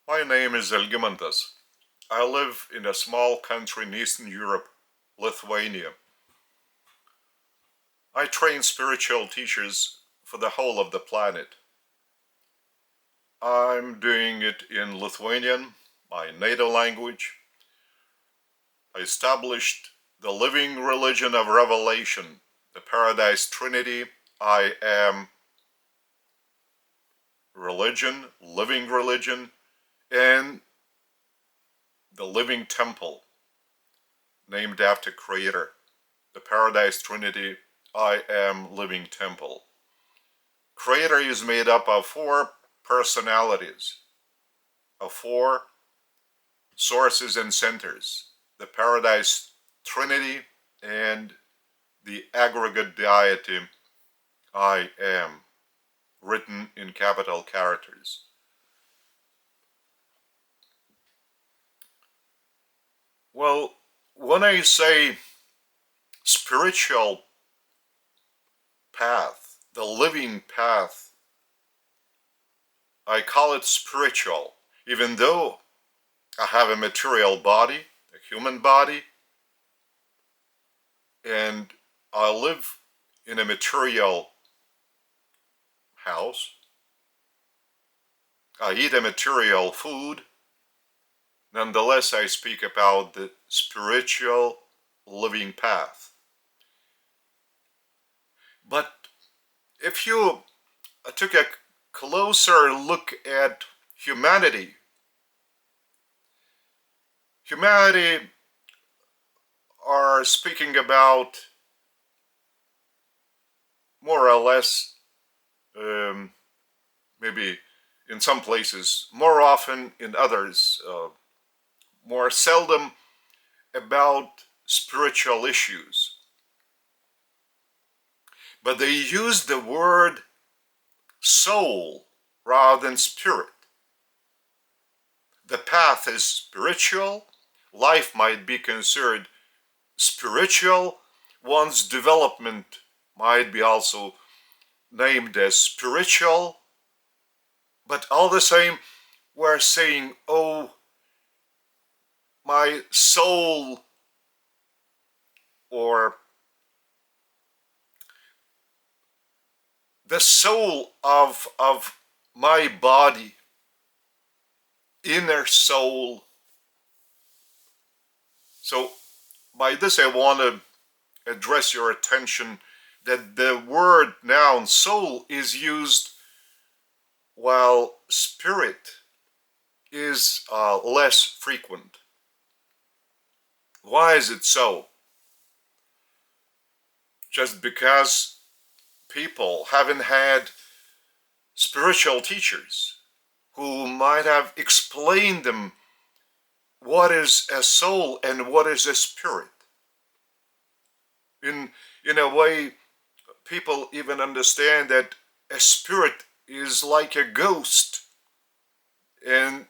My name is Algimantas. I live in a small country in Eastern Europe, Lithuania. I train spiritual teachers for the whole of the planet. I'm doing it in Lithuanian, my native language. I established the living religion of revelation, the Paradise Trinity. I am religion, living religion, and the living temple, named after Creator. The Paradise Trinity, I am living temple. Creator is made up of four personalities, of four sources and centers: the Paradise Trinity and the Aggregate Deity, I am, written in capital characters. Well, when I say spiritual path, the living path, I call it spiritual, even though I have a material body, a human body, and I live in a material house. I eat a material food. Nonetheless, I speak about the spiritual living path. But if you took a closer look at humanity are speaking about more or less, maybe in some places, more often in others, more seldom, about spiritual issues. But they use the word soul rather than spirit. The path is spiritual. Life might be considered spiritual. One's development might be also named as spiritual. But all the same, we're saying, oh, my soul, or the soul of my body, inner soul. So by this I want to address your attention that the word noun soul is used while spirit is less frequent. Why is it so? Just because people haven't had spiritual teachers who might have explained them what is a soul and what is a spirit. In a way, people even understand that a spirit is like a ghost, and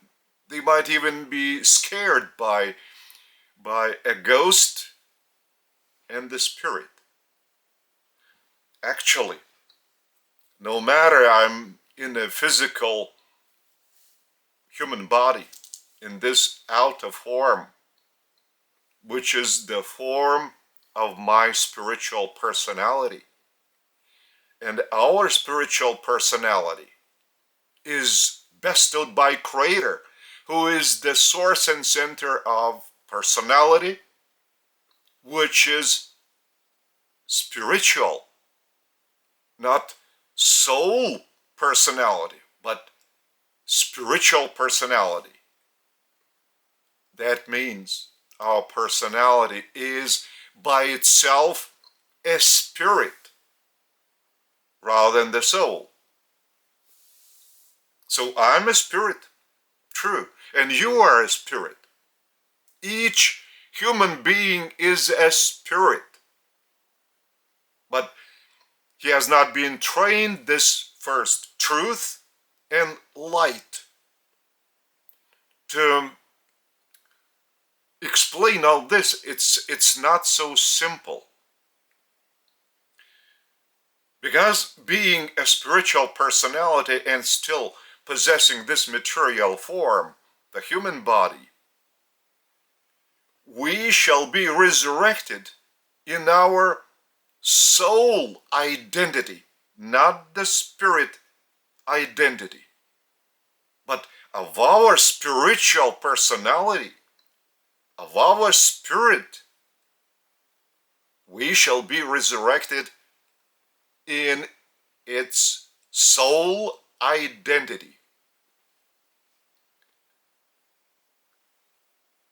they might even be scared by a ghost and the spirit. Actually, no matter I'm in a physical human body, in this outer form, which is the form of my spiritual personality, and our spiritual personality is bestowed by Creator, who is the source and center of personality, which is spiritual, not soul personality, but spiritual personality. That means our personality is by itself a spirit rather than the soul. So I'm a spirit, true, and you are a spirit. Each human being is a spirit, but he has not been trained this first truth and light to explain all this. It's not so simple, because being a spiritual personality and still possessing this material form the human body, we shall be resurrected in our soul identity, not the spirit identity, but of our spiritual personality, of our spirit. We shall be resurrected in its soul identity.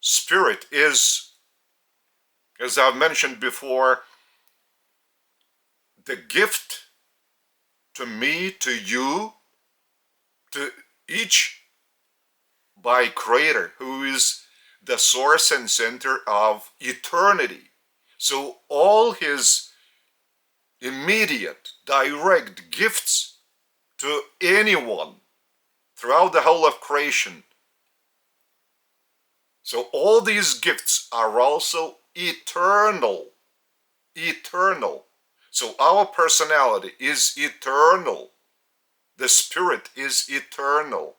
Spirit is, as I've mentioned before, the gift to me, to you, to each by Creator, who is the source and center of eternity. So all his immediate, direct gifts to anyone throughout the whole of creation. So all these gifts are also eternal. Eternal. So our personality is eternal. The spirit is eternal.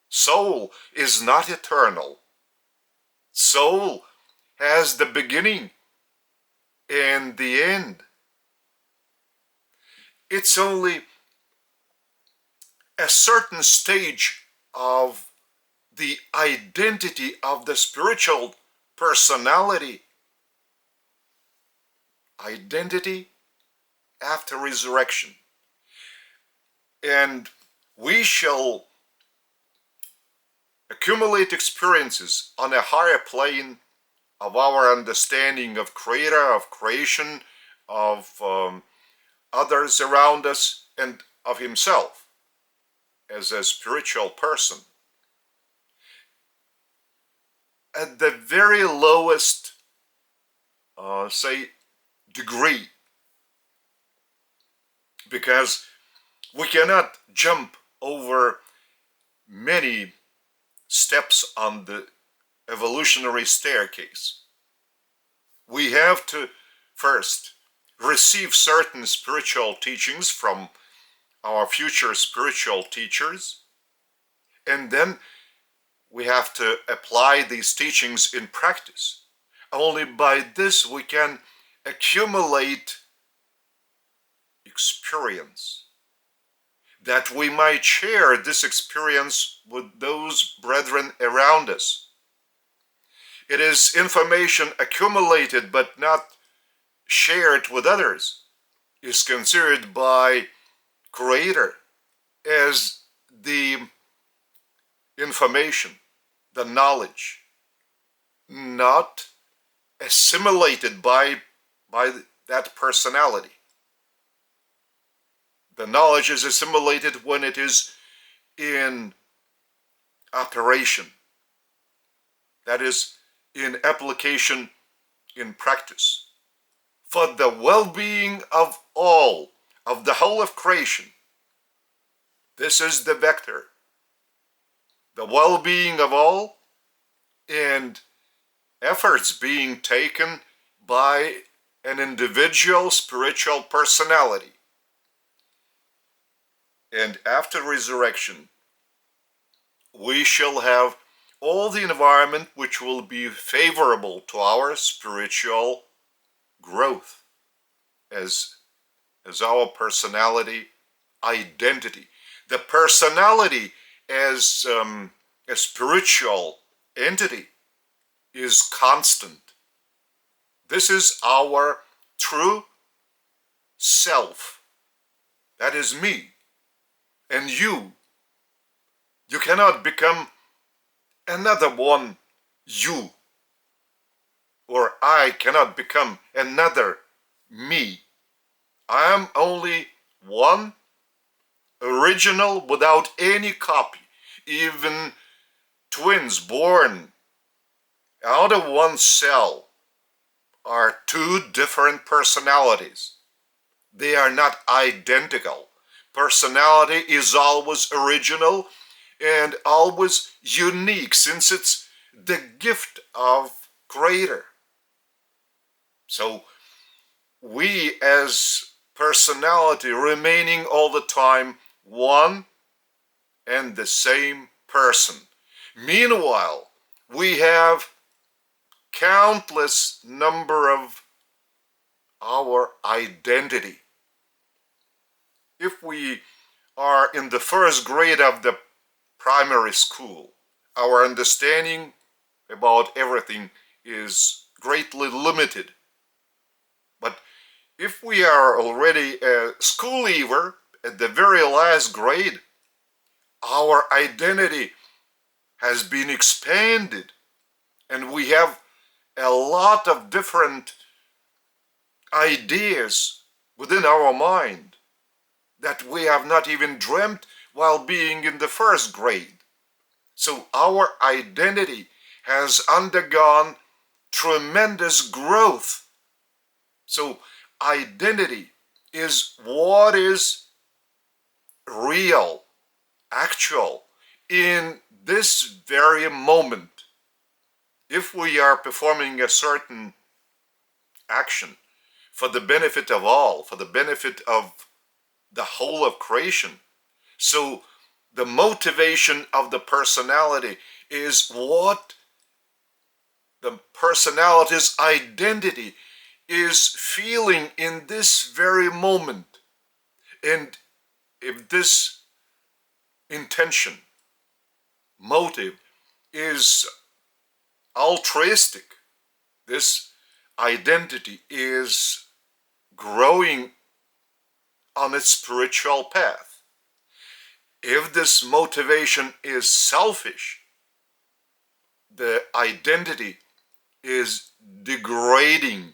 Soul is not eternal. Soul has the beginning and the end. It's only a certain stage of the identity of the spiritual personality. Identity after resurrection. And we shall accumulate experiences on a higher plane of our understanding of Creator, of creation, of others around us, and of himself as a spiritual person. At the very lowest, degree, because we cannot jump over many steps on the evolutionary staircase. We have to first receive certain spiritual teachings from our future spiritual teachers, and then we have to apply these teachings in practice. Only by this we can accumulate experience, that we might share this experience with those brethren around us. It is information accumulated but not shared with others, is considered by Creator as the information, the knowledge, not assimilated by that personality. The knowledge is assimilated when it is in operation, that is, in application, in practice, for the well-being of all, of the whole of creation. This is the vector, the well-being of all, and efforts being taken by an individual spiritual personality. And after resurrection, we shall have all the environment which will be favorable to our spiritual growth as our personality identity. The personality as a spiritual entity is constant. This is our true self. That is me. And you cannot become another one you, or I cannot become another me. I am only one, original, without any copy. Even twins born out of one cell are two different personalities. They are not identical. Personality is always original and always unique, since it's the gift of Creator. So we as personality remaining all the time one and the same person, Meanwhile, we have countless number of our identity. If we are in the first grade of the primary school, our understanding about everything is greatly limited. But if we are already a school leaver at the very last grade, our identity has been expanded, and we have a lot of different ideas within our mind that we have not even dreamt while being in the first grade. So our identity has undergone tremendous growth. So identity is what is real, actual, in this very moment. If we are performing a certain action for the benefit of all, for the benefit of the whole of creation, so the motivation of the personality is what the personality's identity is feeling in this very moment. And if this intention, motive, is altruistic, this identity is growing on its spiritual path. If this motivation is selfish, the identity is degrading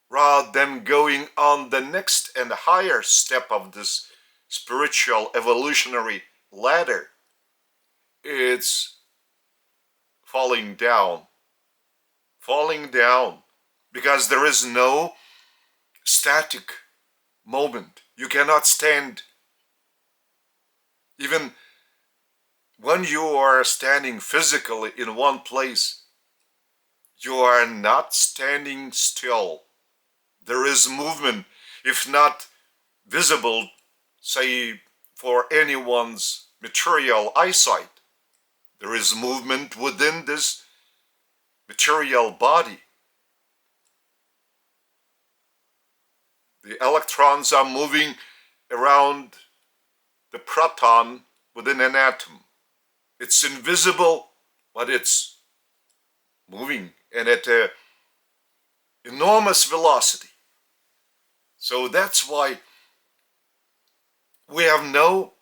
rather than going on the next and higher step of this spiritual evolutionary ladder. It's falling down, because there is no static moment. You cannot stand. Even when you are standing physically in one place, you are not standing still. There is movement, if not visible, say, for anyone's material eyesight. There is movement within this material body. The electrons are moving around the proton within an atom. It's invisible, but it's moving, and at an enormous velocity. So that's why we have no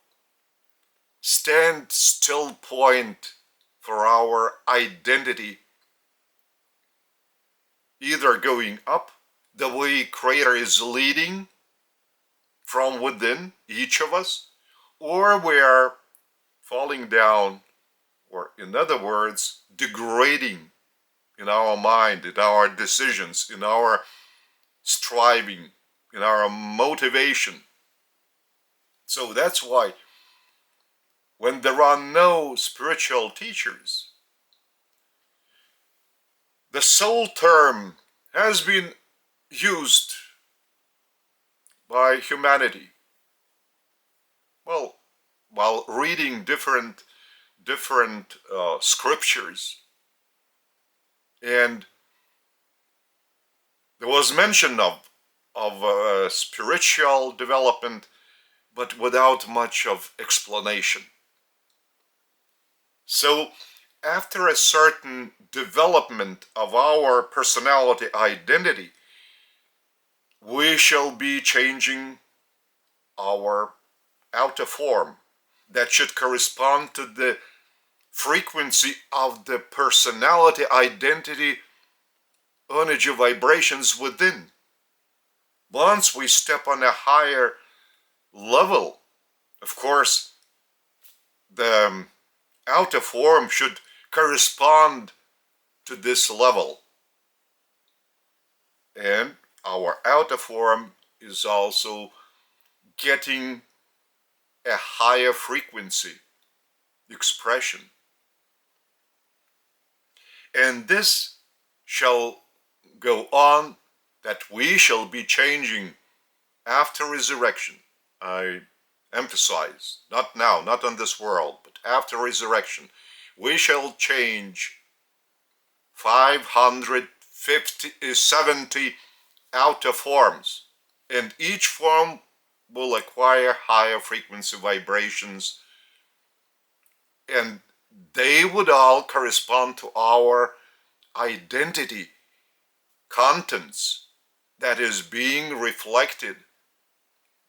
standstill point for our identity, either going up the way Creator is leading from within each of us, or we are falling down, or in other words, degrading in our mind, in our decisions, in our striving, in our motivation. So that's why when there are no spiritual teachers, the soul term has been used by humanity. Well, while reading different scriptures, and there was mention of spiritual development, but without much of explanation. So after a certain development of our personality identity, we shall be changing our outer form that should correspond to the frequency of the personality identity energy vibrations within. Once we step on a higher level, of course, the outer form should correspond to this level. And our outer form is also getting a higher frequency expression. And this shall go on, that we shall be changing after resurrection. I emphasize, not now, not on this world, but after resurrection, we shall change 570 outer forms, and each form will acquire higher frequency vibrations, and they would all correspond to our identity contents that is being reflected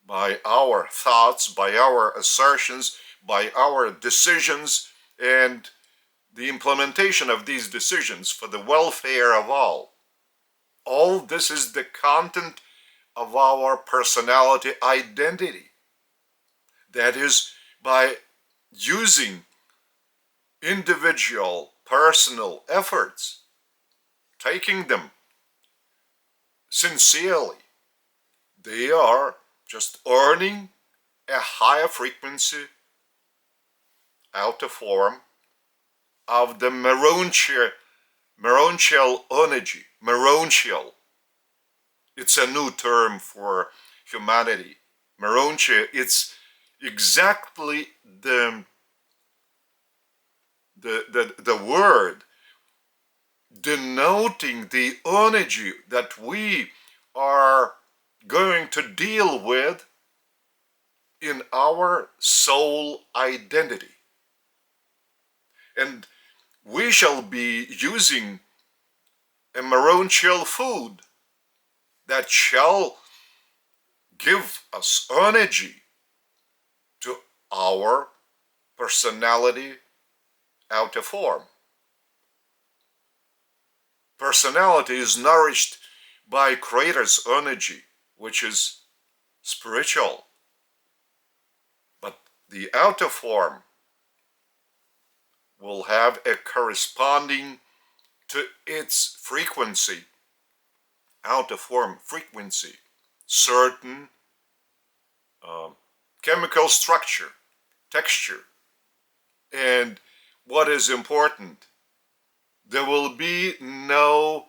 by our thoughts, by our assertions, by our decisions, and the implementation of these decisions for the welfare of all. All this is the content of our personality identity. That is, by using individual personal efforts, taking them sincerely, they are just earning a higher frequency outer form of the merontial energy. Merontial. It's a new term for humanity. Merontia, it's exactly the word denoting the energy that we are going to deal with in our soul identity. And we shall be using a merontial food that shall give us energy to our personality outer form. Personality is nourished by Creator's energy, which is spiritual. But the outer form will have a corresponding to its frequency, outer form frequency, certain chemical structure, texture. And what is important, there will be no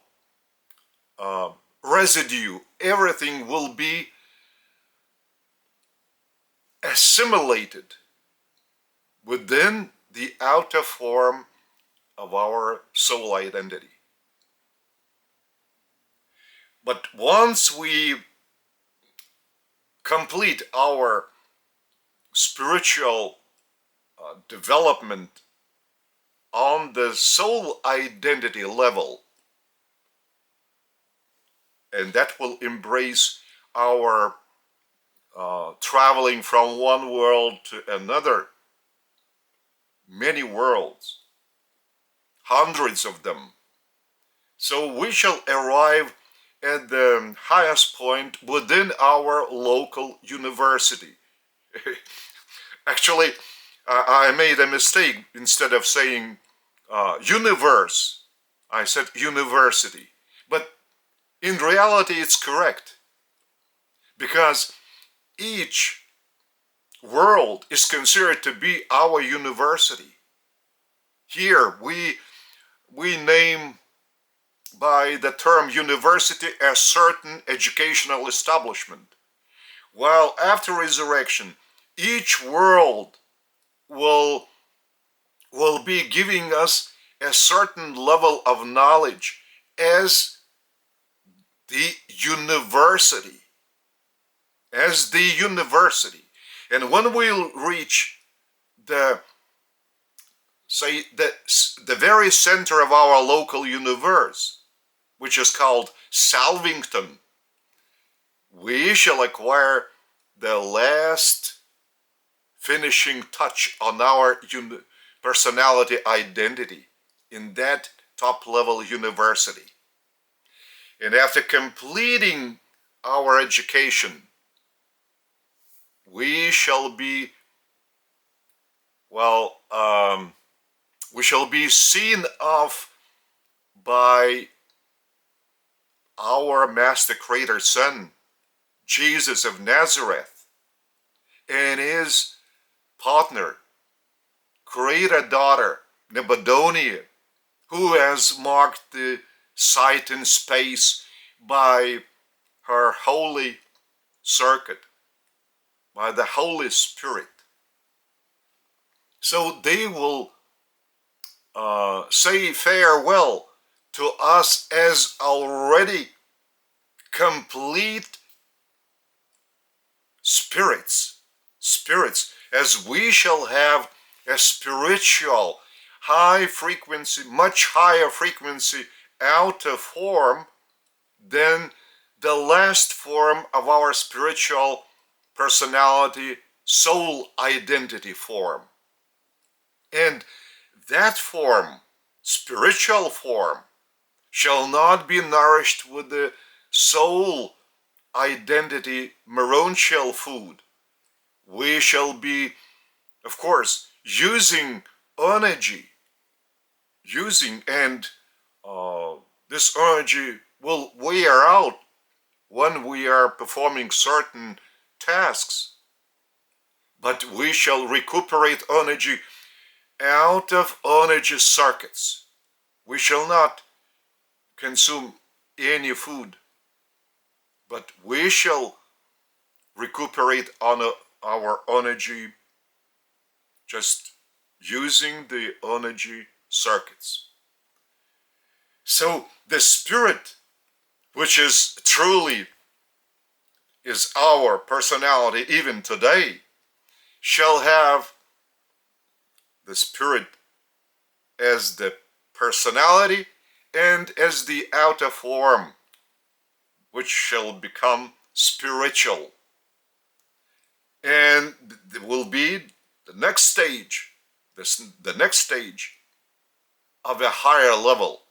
residue. Everything will be assimilated within the outer form of our soul identity. But once we complete our spiritual development on the soul identity level, and that will embrace our traveling from one world to another, many worlds, hundreds of them. So we shall arrive at the highest point within our local university. Actually, I made a mistake. Instead of saying universe, I said university. But in reality, it's correct, because each world is considered to be our university. Here we name by the term university a certain educational establishment, while after resurrection each world will be giving us a certain level of knowledge as the university. And when we reach the very center of our local universe, which is called Salvington, we shall acquire the last finishing touch on our personality identity in that top level university. And after completing our education, we shall be seen of by our Master Creator Son, Jesus of Nazareth, and his partner, Creator Daughter, Nebuchadnezzar, who has marked the site in space by her holy circuit, by the Holy Spirit. So they will say farewell to us as already complete spirits, as we shall have a spiritual high frequency, much higher frequency out of form than the last form of our spiritual personality, soul identity form. And that form, spiritual form, shall not be nourished with the soul identity maroon shell food. We shall be, of course, using energy, and this energy will wear out when we are performing certain tasks. But we shall recuperate energy out of energy circuits. We shall not consume any food, but we shall recuperate on our energy just using the energy circuits. So the spirit, which is truly is our personality even today, shall have the spirit as the personality and as the outer form, which shall become spiritual. And it will be the next stage, the next stage of a higher level,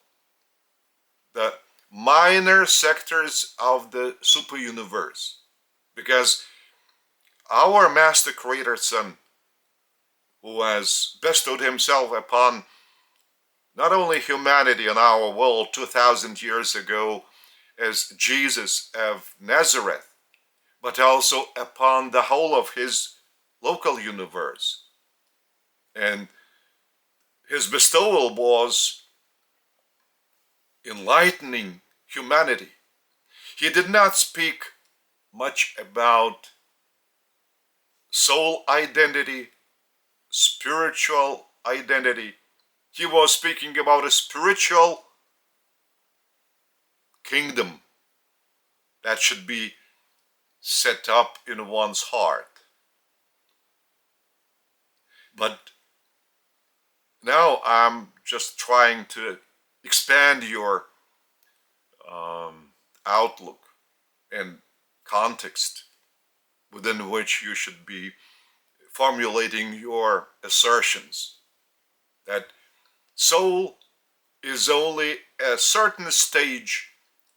the minor sectors of the super universe. Because our Master Creator Son, who has bestowed himself upon not only humanity in our world 2,000 years ago as Jesus of Nazareth, but also upon the whole of his local universe. And his bestowal was enlightening humanity. He did not speak much about soul identity, spiritual identity. He was speaking about a spiritual kingdom that should be set up in one's heart. But now I'm just trying to expand your outlook and context within which you should be formulating your assertions. That soul is only a certain stage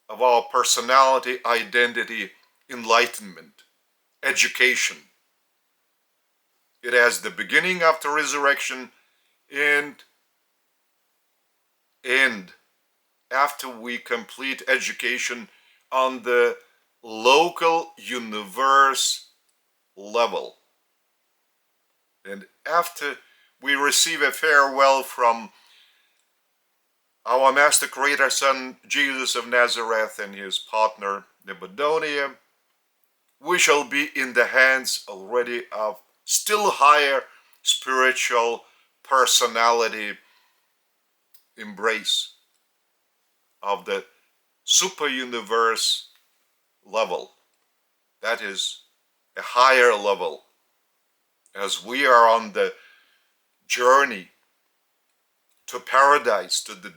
of our personality, identity, enlightenment, education. It has the beginning after resurrection and end after we complete education on the local universe level. And after we receive a farewell from our Master Creator Son, Jesus of Nazareth, and his partner, Nebuchadnezzar, we shall be in the hands already of still higher spiritual personality embrace of the super universe level. That is a higher level, as we are on the journey to paradise, to the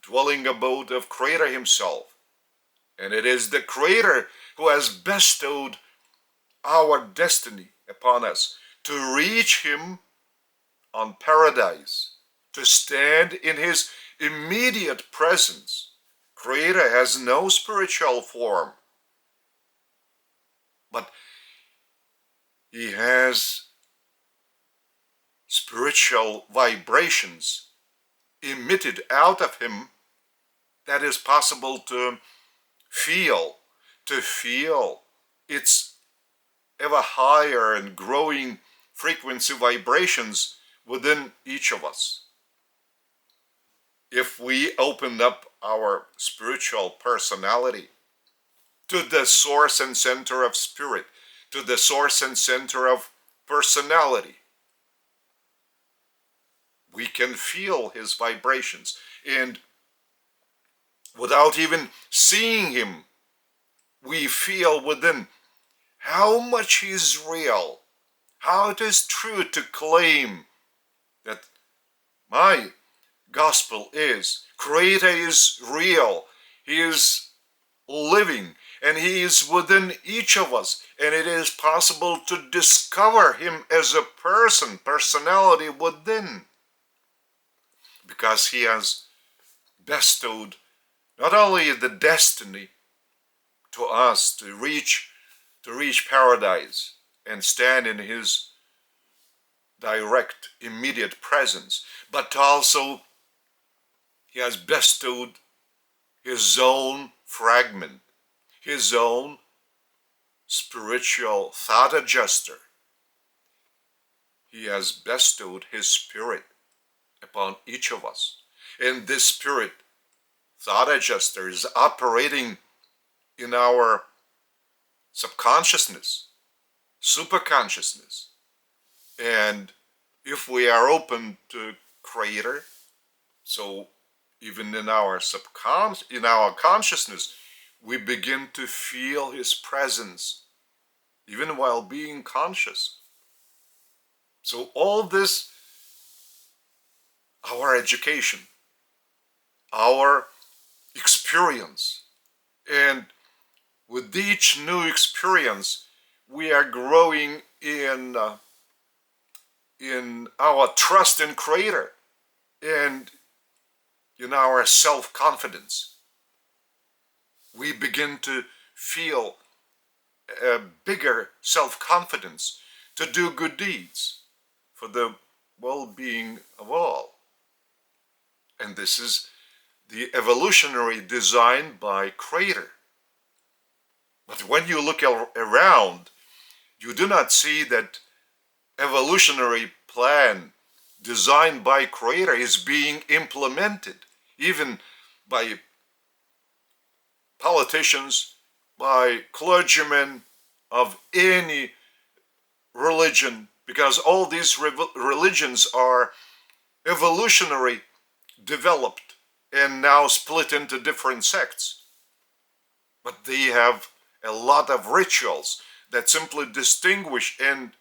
dwelling abode of Creator himself. And it is the Creator who has bestowed our destiny upon us to reach him on paradise, to stand in his immediate presence. Creator has no spiritual form, but he has spiritual vibrations emitted out of him that is possible to feel its ever higher and growing frequency vibrations within each of us. If we open up our spiritual personality to the source and center of spirit, to the source and center of personality, We can feel his vibrations. And without even seeing him, we feel within how much he is real, how it is true to claim that my gospel is Creator is real, he is living, and he is within each of us, and it is possible to discover him as a person, personality within, because he has bestowed not only the destiny to us to reach paradise and stand in his direct, immediate presence, but also he has bestowed his own fragment, his own spiritual thought adjuster. He has bestowed his spirit upon each of us. And this spirit thought adjuster is operating in our subconsciousness, superconsciousness. And if we are open to Creator, so even in our consciousness, we begin to feel his presence, even while being conscious. So all this, our education, our experience, and with each new experience, we are growing in our trust in Creator and in our self-confidence. We begin to feel a bigger self-confidence to do good deeds for the well-being of all. And this is the evolutionary design by Creator. But when you look around, you do not see that evolutionary plan designed by Creator is being implemented, even by politicians, by clergymen of any religion, because all these religions are evolutionary developed and now split into different sects. But they have a lot of rituals that simply distinguish and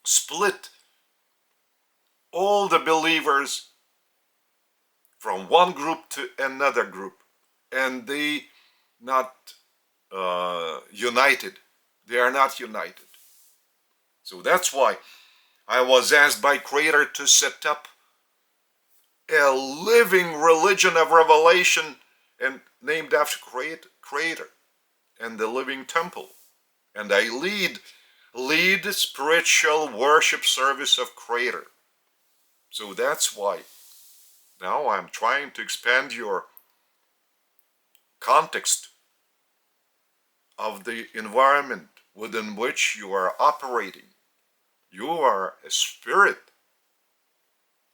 split all the believers from one group to another group, and they not united. They are not united. So that's why I was asked by Creator to set up a living religion of revelation and named after Creator and the living temple. And I lead spiritual worship service of Creator. So that's why now I'm trying to expand your context of the environment within which you are operating. You are a spirit,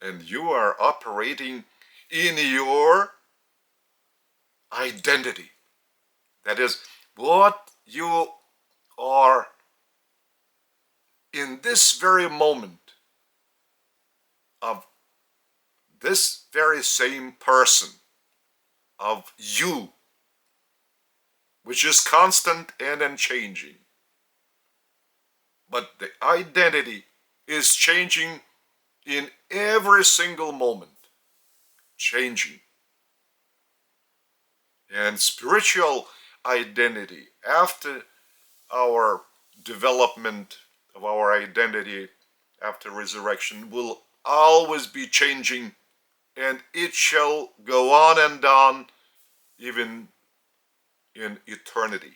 and you are operating in your identity. That is, what you are in this very moment of this very same person, of you, which is constant and unchanging. But the identity is changing in every single moment, changing. And spiritual identity, after our development of our identity after resurrection, will always be changing, and it shall go on and on even in eternity.